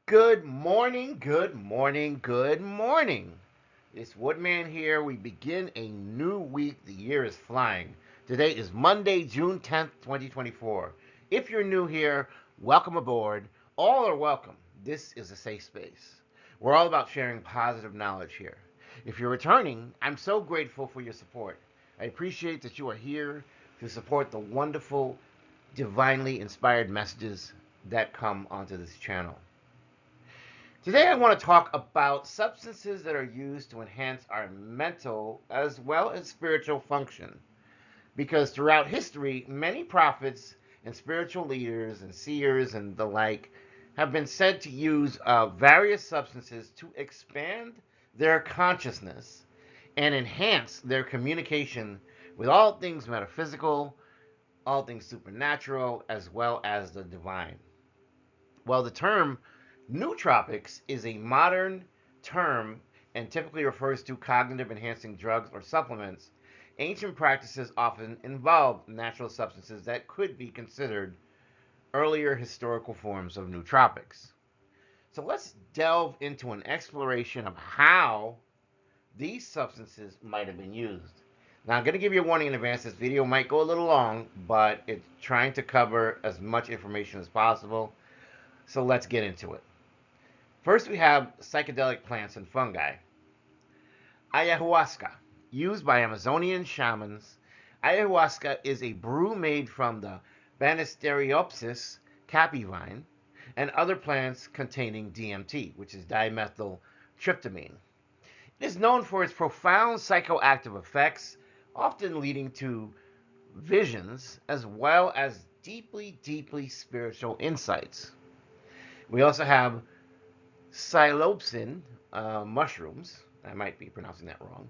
Good morning, good morning, good morning. It's Woodman here. We begin a new week. The year is flying. Today is Monday, June 10th, 2024. If you're new here, welcome aboard. All are welcome. This is a safe space. We're all about sharing positive knowledge here. If you're returning, I'm so grateful for your support. I appreciate that you are here to support the wonderful, divinely inspired messages that come onto this channel. Today, I want to talk about substances that are used to enhance our mental as well as spiritual function. Because throughout history, many prophets and spiritual leaders and seers and the like have been said to use various substances to expand their consciousness and enhance their communication with all things metaphysical, all things supernatural, as well as the divine. Well, the term nootropics is a modern term and typically refers to cognitive enhancing drugs or supplements. Ancient practices often involved natural substances that could be considered earlier historical forms of nootropics. So let's delve into an exploration of how these substances might have been used. Now, I'm going to give you a warning in advance. This video might go a little long, but it's trying to cover as much information as possible. So let's get into it. First, we have psychedelic plants and fungi. Ayahuasca, used by Amazonian shamans. Ayahuasca is a brew made from the Banisteriopsis caapi vine and other plants containing DMT, which is dimethyltryptamine. It is known for its profound psychoactive effects, often leading to visions as well as deeply, deeply spiritual insights. We also have psilocybin mushrooms. I might be pronouncing that wrong.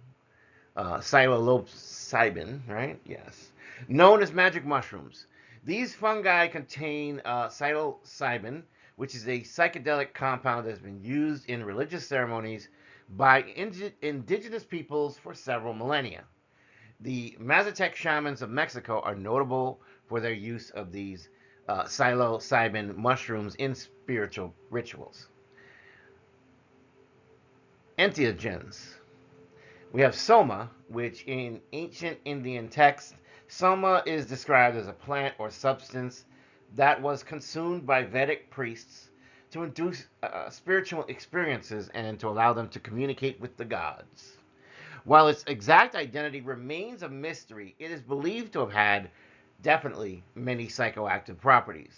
Psilocybin, right? Yes. Known as magic mushrooms. These fungi contain psilocybin, which is a psychedelic compound that has been used in religious ceremonies by indigenous peoples for several millennia. The Mazatec shamans of Mexico are notable for their use of these psilocybin mushrooms in spiritual rituals. Entheogens. We have soma, which in ancient Indian texts, soma is described as a plant or substance that was consumed by Vedic priests to induce spiritual experiences and to allow them to communicate with the gods. While its exact identity remains a mystery, it is believed to have had definitely many psychoactive properties.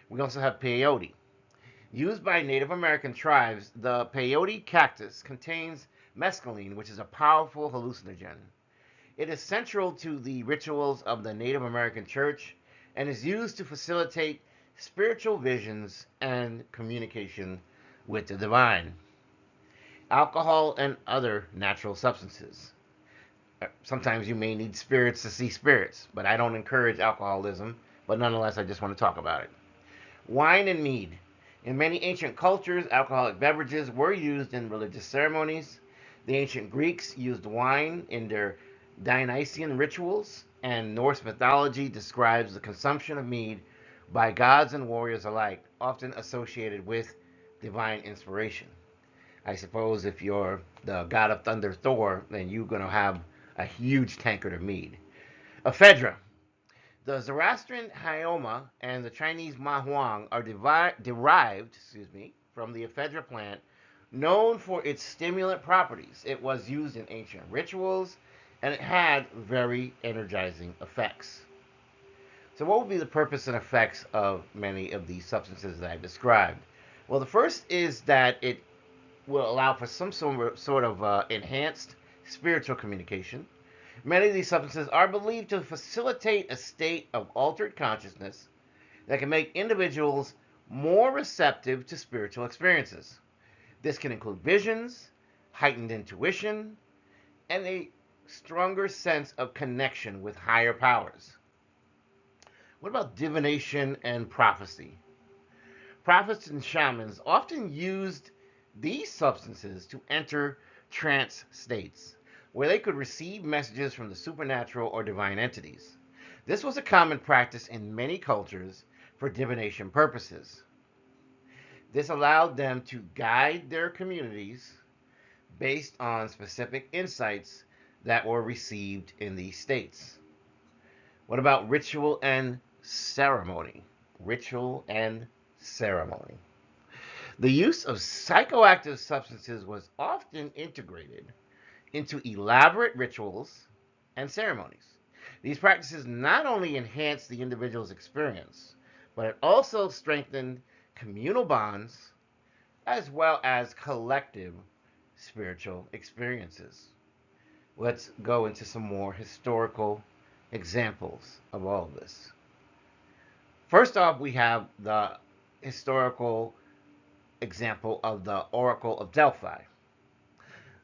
We also have peyote. Used by Native American tribes, the peyote cactus contains mescaline, which is a powerful hallucinogen. It is central to the rituals of the Native American church and is used to facilitate spiritual visions and communication with the divine. Alcohol and other natural substances. Sometimes you may need spirits to see spirits, but I don't encourage alcoholism, but nonetheless, I just want to talk about it. Wine and mead. In many ancient cultures, alcoholic beverages were used in religious ceremonies. The ancient Greeks used wine in their Dionysian rituals, and Norse mythology describes the consumption of mead by gods and warriors alike, often associated with divine inspiration. I suppose if you're the god of thunder Thor, then you're going to have a huge tankard of mead. Ephedra. The Zoroastrian Hyoma and the Chinese Mahuang are derived from the ephedra plant, known for its stimulant properties. It was used in ancient rituals and it had very energizing effects. So, what would be the purpose and effects of many of these substances that I've described? Well, the first is that it will allow for some sort of enhanced spiritual communication. Many of these substances are believed to facilitate a state of altered consciousness that can make individuals more receptive to spiritual experiences. This can include visions, heightened intuition, and a stronger sense of connection with higher powers. What about divination and prophecy? Prophets and shamans often used these substances to enter trance states, where they could receive messages from the supernatural or divine entities. This was a common practice in many cultures for divination purposes. This allowed them to guide their communities based on specific insights that were received in these states. What about ritual and ceremony? Ritual and ceremony. The use of psychoactive substances was often integrated into elaborate rituals and ceremonies. These practices not only enhanced the individual's experience, but it also strengthened communal bonds as well as collective spiritual experiences. Let's go into some more historical examples of all of this. First off, we have the historical example of the Oracle of Delphi.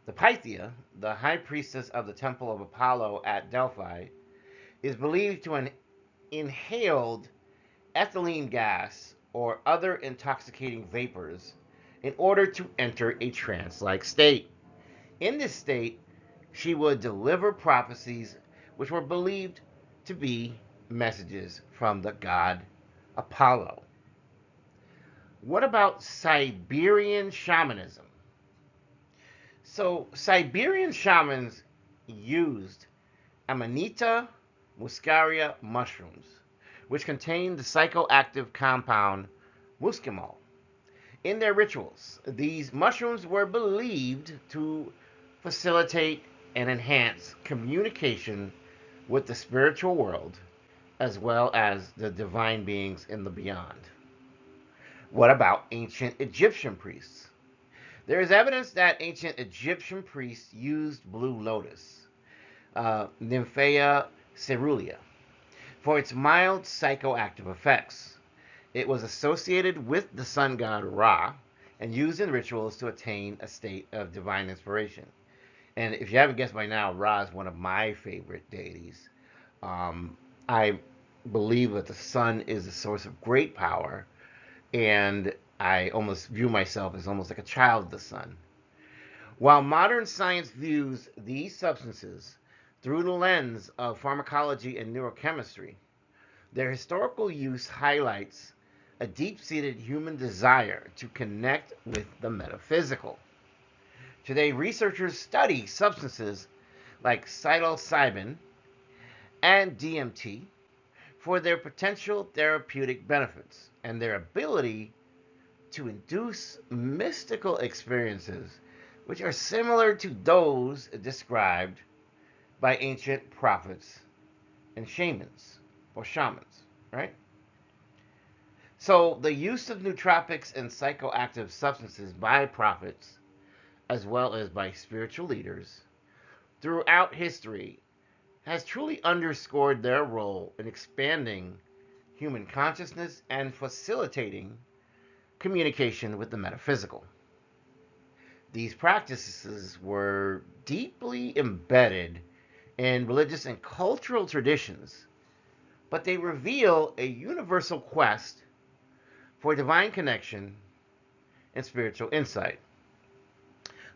The Pythia, the high priestess of the Temple of Apollo at Delphi, is believed to have inhaled ethylene gas or other intoxicating vapors in order to enter a trance like state. In this state, she would deliver prophecies which were believed to be messages from the god Apollo. What about Siberian shamanism? So, Siberian shamans used Amanita muscaria mushrooms, which contain the psychoactive compound muscimol. In their rituals, these mushrooms were believed to facilitate and enhance communication with the spiritual world as well as the divine beings in the beyond. What about ancient Egyptian priests? There is evidence that ancient Egyptian priests used blue lotus, Nymphaea caerulea, for its mild psychoactive effects. It was associated with the sun god Ra and used in rituals to attain a state of divine inspiration. And if you haven't guessed by now, Ra is one of my favorite deities. I believe that the sun is a source of great power, and I almost view myself as almost like a child of the sun. While modern science views these substances through the lens of pharmacology and neurochemistry, their historical use highlights a deep-seated human desire to connect with the metaphysical. Today, researchers study substances like psilocybin and DMT for their potential therapeutic benefits and their ability to induce mystical experiences which are similar to those described by ancient prophets and shamans, right? So the use of nootropics and psychoactive substances by prophets as well as by spiritual leaders throughout history has truly underscored their role in expanding human consciousness and facilitating communication with the metaphysical. These practices were deeply embedded in religious and cultural traditions, but they reveal a universal quest for divine connection and spiritual insight.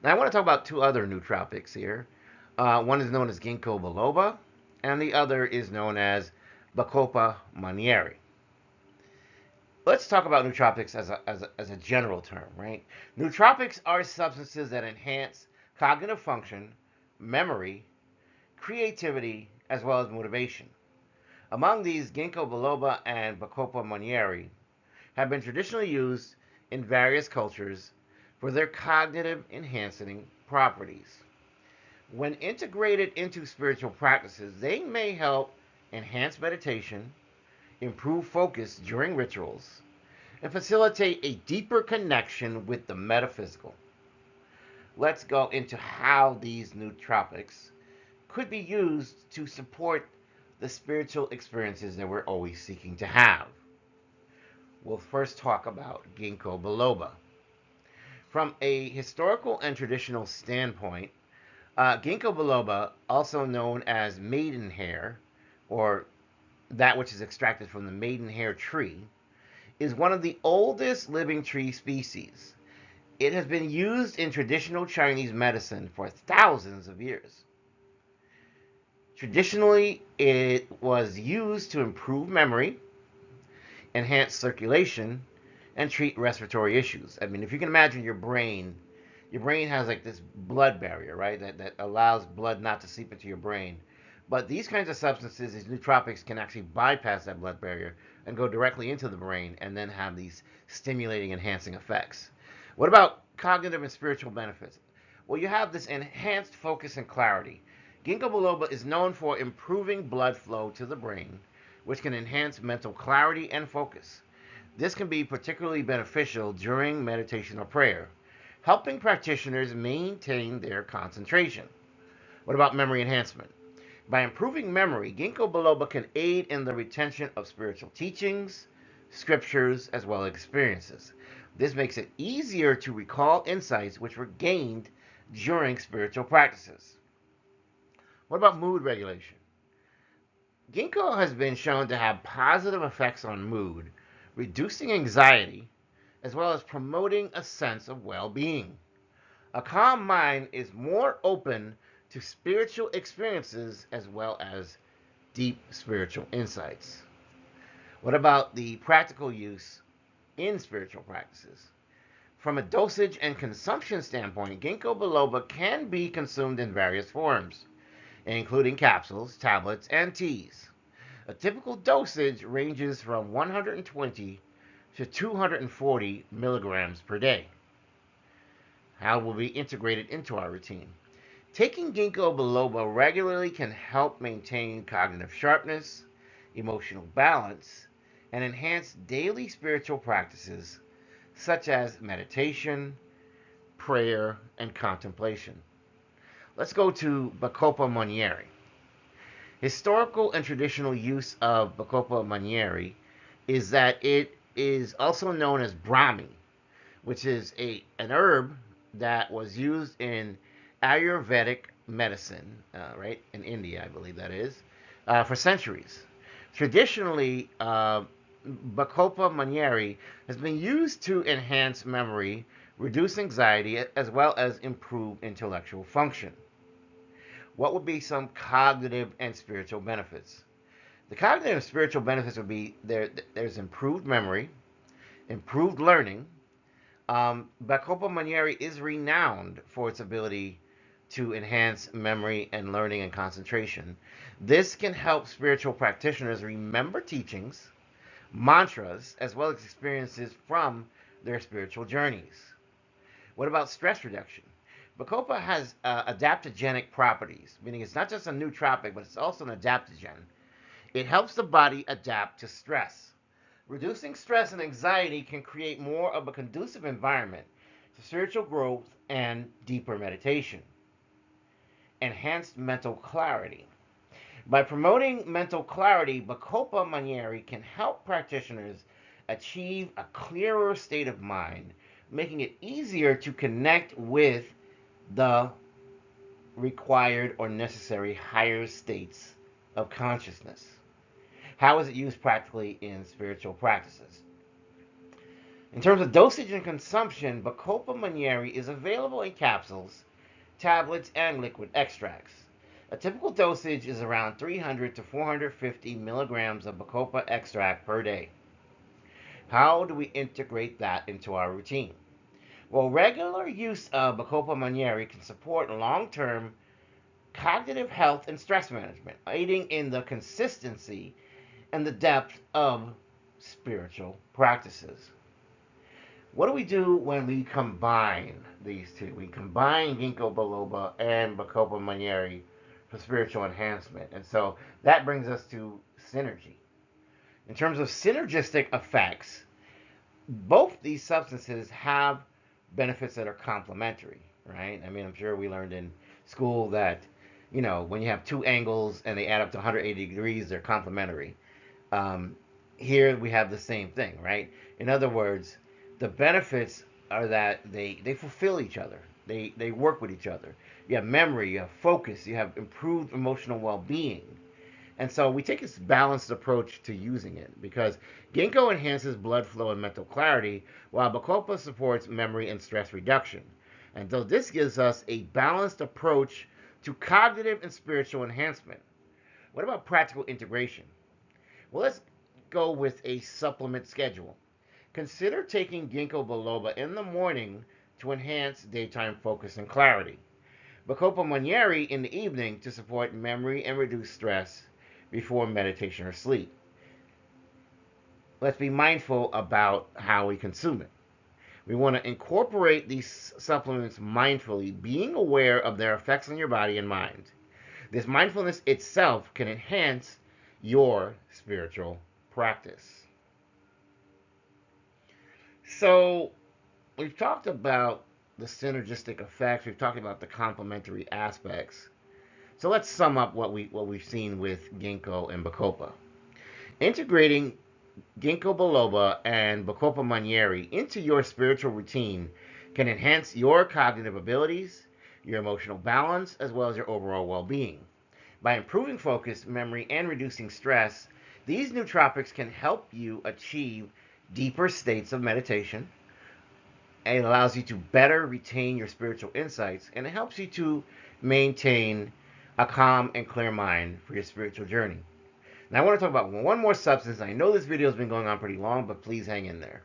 Now, I want to talk about two other nootropics here. One is known as Ginkgo biloba, and the other is known as Bacopa Monnieri. Let's talk about nootropics as a general term, right? Nootropics are substances that enhance cognitive function, memory, creativity, as well as motivation. Among these, Ginkgo biloba and Bacopa Monnieri have been traditionally used in various cultures for their cognitive enhancing properties. When integrated into spiritual practices, they may help enhance meditation, improve focus during rituals, and facilitate a deeper connection with the metaphysical. Let's go into how these nootropics could be used to support the spiritual experiences that we're always seeking to have. We'll first talk about Ginkgo biloba. From a historical and traditional standpoint, Ginkgo biloba, also known as maidenhair, or that which is extracted from the maidenhair tree, is one of the oldest living tree species. It has been used in traditional Chinese medicine for thousands of years. Traditionally, it was used to improve memory, enhance circulation, and treat respiratory issues. I mean, if you can imagine your brain has like this blood barrier, right? That allows blood not to seep into your brain. But these kinds of substances, these nootropics, can actually bypass that blood barrier and go directly into the brain and then have these stimulating, enhancing effects. What about cognitive and spiritual benefits? Well, you have this enhanced focus and clarity. Ginkgo biloba is known for improving blood flow to the brain, which can enhance mental clarity and focus. This can be particularly beneficial during meditation or prayer, helping practitioners maintain their concentration. What about memory enhancement? By improving memory, Ginkgo biloba can aid in the retention of spiritual teachings, scriptures, as well as experiences. This makes it easier to recall insights which were gained during spiritual practices. What about mood regulation? Ginkgo has been shown to have positive effects on mood, reducing anxiety, as well as promoting a sense of well being. A calm mind is more open to spiritual experiences as well as deep spiritual insights. What about the practical use in spiritual practices? From a dosage and consumption standpoint, Ginkgo biloba can be consumed in various forms, including capsules, tablets, and teas. A typical dosage ranges from 120 to 240 milligrams per day. How will be integrated into our routine? Taking Ginkgo biloba regularly can help maintain cognitive sharpness, emotional balance, and enhance daily spiritual practices such as meditation, prayer, and contemplation. Let's go to Bacopa Monnieri. Historical and traditional use of Bacopa Monnieri is that it is also known as Brahmi, which is an herb that was used in Ayurvedic medicine, right, in India, I believe that is, for centuries. Traditionally, Bacopa Monnieri has been used to enhance memory, reduce anxiety, as well as improve intellectual function. What would be some cognitive and spiritual benefits? The cognitive and spiritual benefits would be there's improved memory, improved learning. Bacopa Monnieri is renowned for its ability to enhance memory and learning and concentration. This can help spiritual practitioners remember teachings, mantras, as well as experiences from their spiritual journeys. What about stress reduction? Bacopa has adaptogenic properties, meaning it's not just a nootropic, but it's also an adaptogen. It helps the body adapt to stress. Reducing stress and anxiety can create more of a conducive environment to spiritual growth and deeper meditation. Enhanced mental clarity. By promoting mental clarity, Bacopa Monnieri can help practitioners achieve a clearer state of mind, making it easier to connect with the required or necessary higher states of consciousness. How is it used practically in spiritual practices? In terms of dosage and consumption, Bacopa Monnieri is available in capsules, tablets, and liquid extracts. A typical dosage is around 300 to 450 milligrams of Bacopa extract per day. How do we integrate that into our routine? Well, regular use of Bacopa Monnieri can support long-term cognitive health and stress management, aiding in the consistency and the depth of spiritual practices. What do we do when we combine these two? We combine Ginkgo biloba and Bacopa Monnieri for spiritual enhancement. And so that brings us to synergy. In terms of synergistic effects, both these substances have benefits that are complementary, right? I mean, I'm sure we learned in school that, when you have two angles and they add up to 180 degrees, they're complementary. Here we have the same thing, right? In other words, the benefits are that they fulfill each other. They work with each other. You have memory, you have focus, you have improved emotional well-being. And so we take this balanced approach to using it because Ginkgo enhances blood flow and mental clarity, while Bacopa supports memory and stress reduction. And so this gives us a balanced approach to cognitive and spiritual enhancement. What about practical integration? Well, let's go with a supplement schedule. Consider taking Ginkgo biloba in the morning to enhance daytime focus and clarity. Bacopa Monnieri in the evening to support memory and reduce stress before meditation or sleep. Let's be mindful about how we consume it. We want to incorporate these supplements mindfully, being aware of their effects on your body and mind. This mindfulness itself can enhance your spiritual practice. So, we've talked about the synergistic effects, we've talked about the complementary aspects. So let's sum up what we've seen with Ginkgo and Bacopa. Integrating Ginkgo biloba and Bacopa Monnieri into your spiritual routine can enhance your cognitive abilities, your emotional balance, as well as your overall well-being. By improving focus, memory, and reducing stress, these nootropics can help you achieve deeper states of meditation. It allows you to better retain your spiritual insights, and it helps you to maintain a calm and clear mind for your spiritual journey. Now, I want to talk about one more substance. I know this video has been going on pretty long, but please hang in there.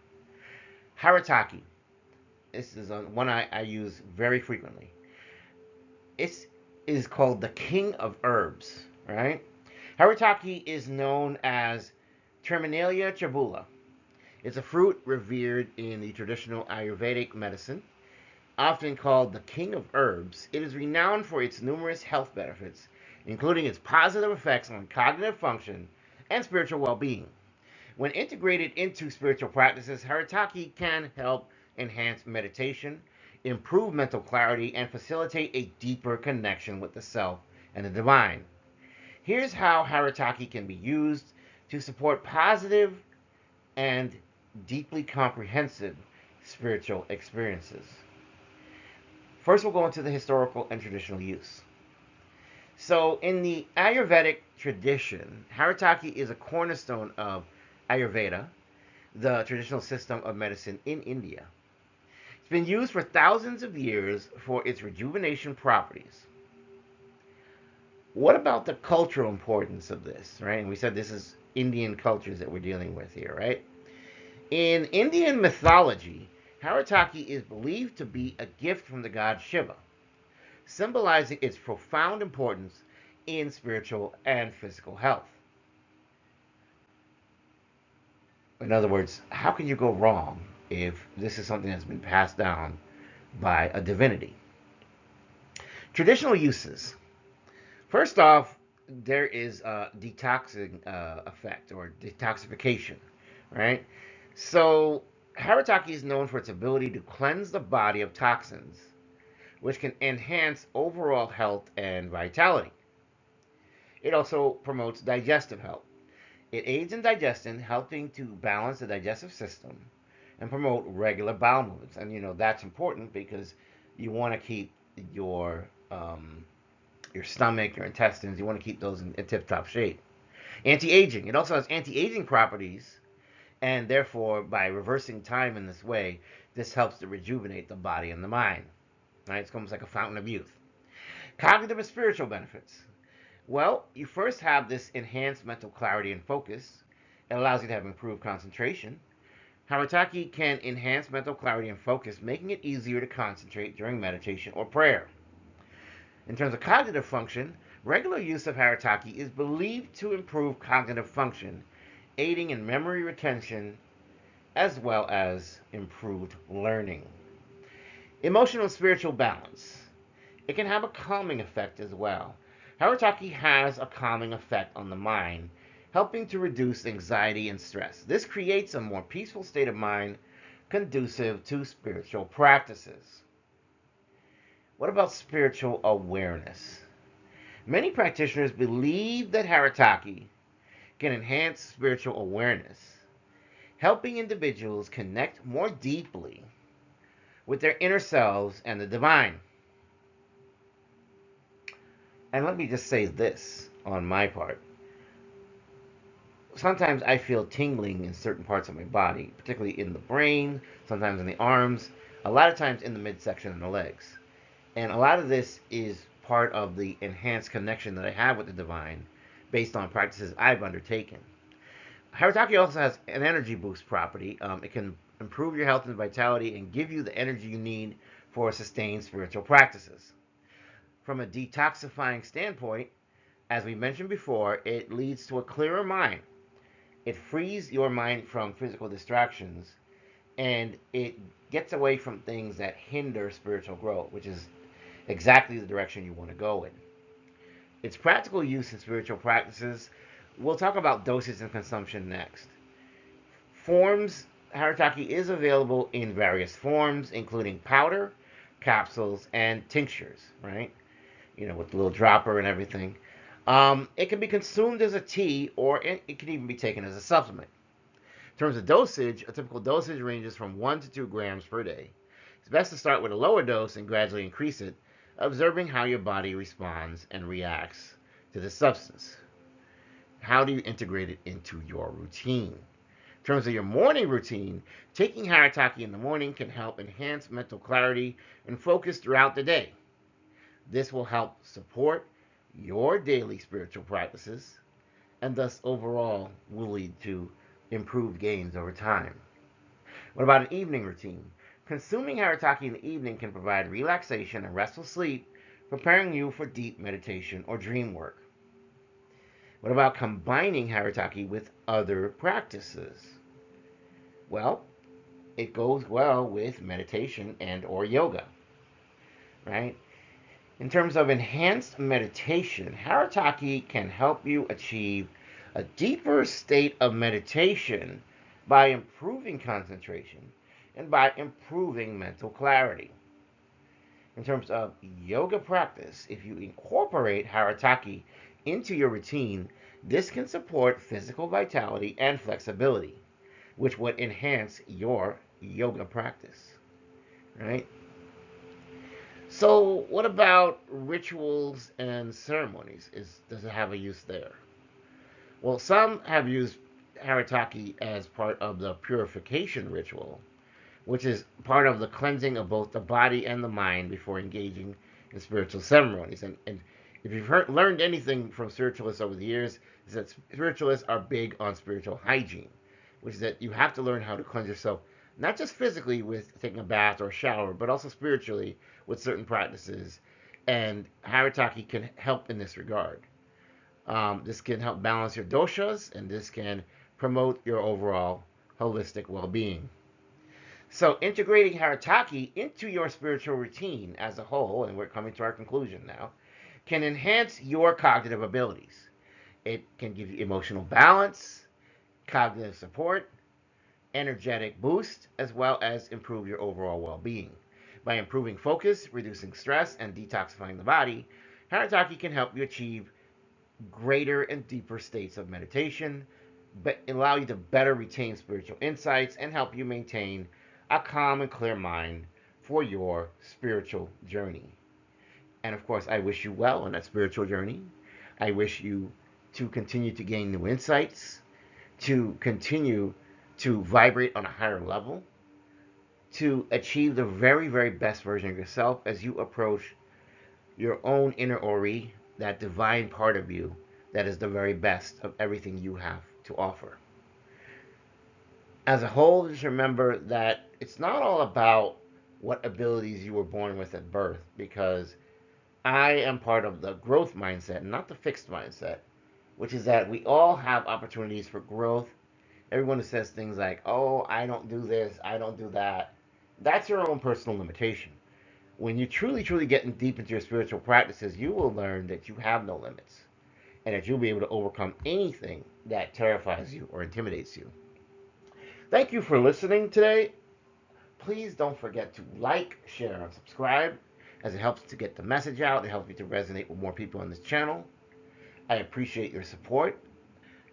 Haritaki. This is one I use very frequently. It is called the king of herbs, right? Haritaki is known as Terminalia tribula. It's a fruit revered in the traditional Ayurvedic medicine. Often called the king of herbs, it is renowned for its numerous health benefits, including its positive effects on cognitive function and spiritual well-being. When integrated into spiritual practices, Haritaki can help enhance meditation, improve mental clarity, and facilitate a deeper connection with the self and the divine. Here's how Haritaki can be used to support positive and deeply comprehensive spiritual experiences. First, we'll go into the historical and traditional use. So, in the Ayurvedic tradition, Haritaki is a cornerstone of Ayurveda, the traditional system of medicine in India. It's been used for thousands of years for its rejuvenation properties. What about the cultural importance of this, right? And we said this is Indian cultures that we're dealing with here, right? In Indian mythology, Haritaki is believed to be a gift from the god Shiva, symbolizing its profound importance in spiritual and physical health. In other words, how can you go wrong if this is something that's been passed down by a divinity? Traditional uses. First off, there is a detoxing effect or detoxification, right? So, Haritaki is known for its ability to cleanse the body of toxins, which can enhance overall health and vitality. It also promotes digestive health. It aids in digestion, helping to balance the digestive system and promote regular bowel movements. And that's important because you want to keep your stomach, your intestines, you want to keep those in tip-top shape. Anti-aging. It also has anti-aging properties, and therefore, by reversing time in this way, this helps to rejuvenate the body and the mind. Right? It's almost like a fountain of youth. Cognitive and spiritual benefits. Well, you first have this enhanced mental clarity and focus. It allows you to have improved concentration. Haritaki can enhance mental clarity and focus, making it easier to concentrate during meditation or prayer. In terms of cognitive function, regular use of Haritaki is believed to improve cognitive function, aiding in memory retention as well as improved learning. Emotional and spiritual balance. It can have a calming effect as well. Haritaki has a calming effect on the mind, helping to reduce anxiety and stress. This creates a more peaceful state of mind conducive to spiritual practices. What about spiritual awareness? Many practitioners believe that Haritaki can enhance spiritual awareness, helping individuals connect more deeply with their inner selves and the divine. And let me just say this on my part. Sometimes I feel tingling in certain parts of my body, particularly in the brain, sometimes in the arms, a lot of times in the midsection and the legs. And a lot of this is part of the enhanced connection that I have with the divine based on practices I've undertaken. Haritaki also has an energy boost property. It can improve your health and vitality and give you the energy you need for sustained spiritual practices. From a detoxifying standpoint, as we mentioned before, it leads to a clearer mind. It frees your mind from physical distractions, and it gets away from things that hinder spiritual growth, which is exactly the direction you want to go in. Its practical use in spiritual practices, we'll talk about dosage and consumption next. Forms, Haritaki is available in various forms, including powder, capsules, and tinctures, right? With the little dropper and everything. It can be consumed as a tea, or it can even be taken as a supplement. In terms of dosage, a typical dosage ranges from 1 to 2 grams per day. It's best to start with a lower dose and gradually increase it, observing how your body responds and reacts to the substance. How do you integrate it into your routine? In terms of your morning routine, taking Haritaki in the morning can help enhance mental clarity and focus throughout the day. This will help support your daily spiritual practices and thus overall will lead to improved gains over time. What about an evening routine? Consuming Haritaki in the evening can provide relaxation and restful sleep, preparing you for deep meditation or dream work. What about combining Haritaki with other practices? Well, it goes well with meditation and or yoga, right? In terms of enhanced meditation, Haritaki can help you achieve a deeper state of meditation by improving concentration and by improving mental clarity. In terms of yoga practice, if you incorporate Haritaki into your routine, this can support physical vitality and flexibility, which would enhance your yoga practice, right? So, what about rituals and ceremonies? Does it have a use there? Well, some have used Haritaki as part of the purification ritual, which is part of the cleansing of both the body and the mind before engaging in spiritual ceremonies. And if you've learned anything from spiritualists over the years, is that spiritualists are big on spiritual hygiene, which is that you have to learn how to cleanse yourself, not just physically with taking a bath or a shower, but also spiritually with certain practices. And Haritaki can help in this regard. This can help balance your doshas, and this can promote your overall holistic well-being. So, integrating Haritaki into your spiritual routine as a whole, and we're coming to our conclusion now, can enhance your cognitive abilities. It can give you emotional balance, cognitive support, energetic boost, as well as improve your overall well being. By improving focus, reducing stress, and detoxifying the body, Haritaki can help you achieve greater and deeper states of meditation, but allow you to better retain spiritual insights and help you maintain a calm and clear mind for your spiritual journey. And of course, I wish you well on that spiritual journey. I wish you to continue to gain new insights, to continue to vibrate on a higher level, to achieve the very, very best version of yourself as you approach your own inner Ori, that divine part of you that is the very best of everything you have to offer. As a whole, just remember that it's not all about what abilities you were born with at birth, because I am part of the growth mindset, not the fixed mindset, which is that we all have opportunities for growth. Everyone who says things like, oh, I don't do this, I don't do that, that's your own personal limitation. When you truly, truly get deep into your spiritual practices, you will learn that you have no limits and that you'll be able to overcome anything that terrifies you or intimidates you. Thank you for listening today. Please don't forget to like, share, and subscribe, as it helps to get the message out. It helps me to resonate with more people on this channel. I appreciate your support.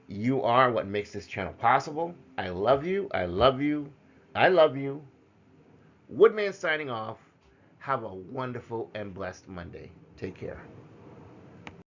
You are what makes this channel possible. I love you. I love you. I love you. Woodman signing off. Have a wonderful and blessed Monday. Take care.